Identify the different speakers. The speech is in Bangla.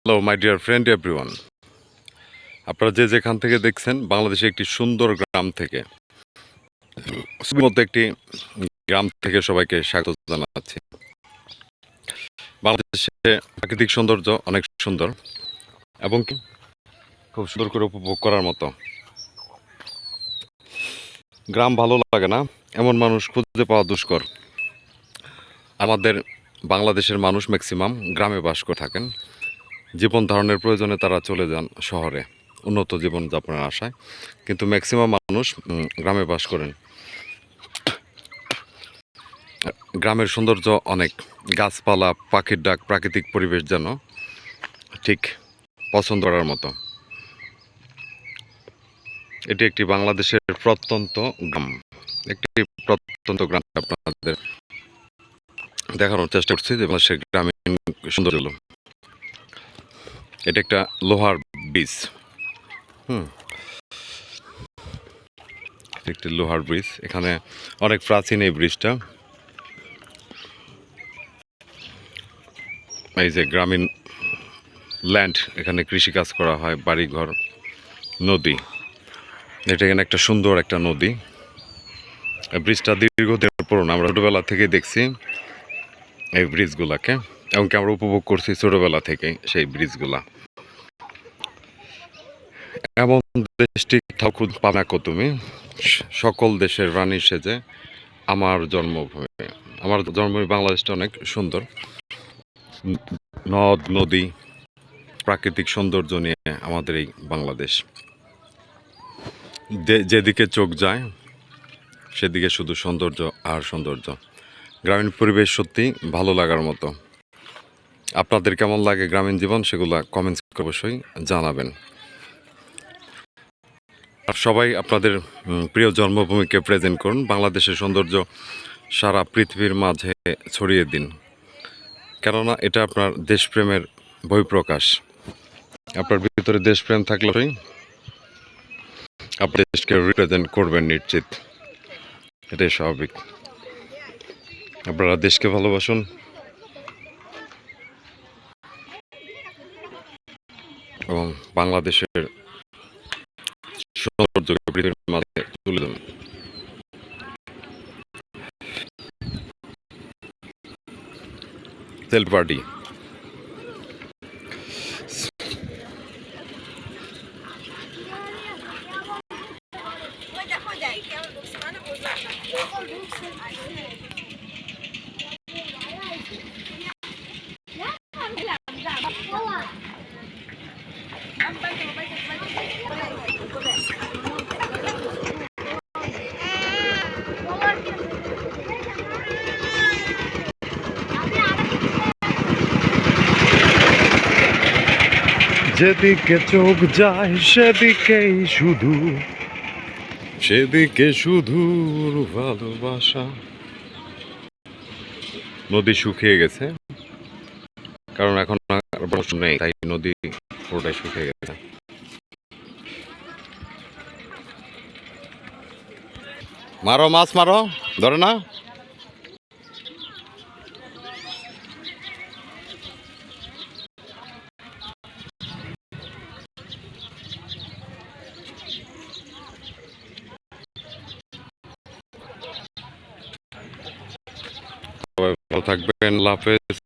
Speaker 1: Hello my dear friend everyone, আপনারা যে যেখান থেকে দেখছেন বাংলাদেশে একটি সুন্দর গ্রাম থেকে মতো একটি গ্রাম থেকে সবাইকে স্বাগত জানাচ্ছি। বাংলাদেশে প্রাকৃতিক সৌন্দর্য অনেক সুন্দর এবং খুব সুন্দর করে উপভোগ করার মতো। গ্রাম ভালো লাগে না এমন মানুষ খুঁজে পাওয়া দুষ্কর। আমাদের বাংলাদেশের মানুষ ম্যাক্সিমাম গ্রামে বাস করে থাকেন। জীবন ধারণের প্রয়োজনে তারা চলে যান শহরে উন্নত জীবনযাপনের আশায়, কিন্তু ম্যাক্সিমাম মানুষ গ্রামে বাস করেন। গ্রামের সৌন্দর্য অনেক, গাছপালা, পাখির ডাক, প্রাকৃতিক পরিবেশ যেন ঠিক পছন্দ করার মতো। এটি একটি বাংলাদেশের প্রত্যন্ত গ্রাম, আপনাদের দেখানোর চেষ্টা করছি যে বাংলাদেশের গ্রামীণ সৌন্দর্য। এটা একটা লোহার ব্রিজ, একটি লোহার ব্রিজ। এখানে অনেক প্রাচীন এই ব্রিজটা। এই যে গ্রামীণ ল্যান্ড, এখানে কৃষিকাজ করা হয়, বাড়িঘর, নদী। এটা এখানে একটা সুন্দর একটা নদী। ব্রিজটা দীর্ঘদিনের পুরনো, আমরা ছোটোবেলা থেকেই দেখছি এই ব্রিজগুলাকে, এমনকি আমরা উপভোগ করছি ছোটোবেলা থেকে সেই ব্রিজগুলা। এমন দেশটি ঠাকুর পানা কো তুমি, সকল দেশের রানী সেজে আমার জন্মভূমি। আমার জন্মভূমি বাংলাদেশটা অনেক সুন্দর, নদ নদী, প্রাকৃতিক সৌন্দর্য নিয়ে আমাদের এই বাংলাদেশ। যেদিকে চোখ যায় সেদিকে শুধু সৌন্দর্য আর সৌন্দর্য। গ্রামীণ পরিবেশ সত্যি ভালো লাগার মতো। আপনাদের কেমন লাগে গ্রামীণ জীবন, সেগুলো কমেন্টস অবশ্যই জানাবেন। আর সবাই আপনাদের প্রিয় জন্মভূমিকে প্রেজেন্ট করুন, বাংলাদেশের সৌন্দর্য সারা পৃথিবীর মাঝে ছড়িয়ে দিন, কেননা এটা আপনার দেশপ্রেমের বহিঃপ্রকাশ। আপনার ভিতরে দেশপ্রেম থাকলেই আপনি দেশকে রিপ্রেজেন্ট করবেন নিশ্চিত, এটাই স্বাভাবিক। আপনারা দেশকে ভালোবাসুন এবং বাংলাদেশের সৌন্দর্যকে পৃথিবীর মাঝে তুলে ধরুন। সেলফ পার্টি যেদিকে চোখ যায় সেদিকে শুধু ভালোবাসা। নদী শুকিয়ে গেছে, কারণ এখন আর বর্ষা নেই, তাই নদী পুরোটাই শুকিয়ে গেছে। মারো মাছ মারো, ধরে না। সবাই ভালো থাকবেন, আল্লাহ হাফেজ।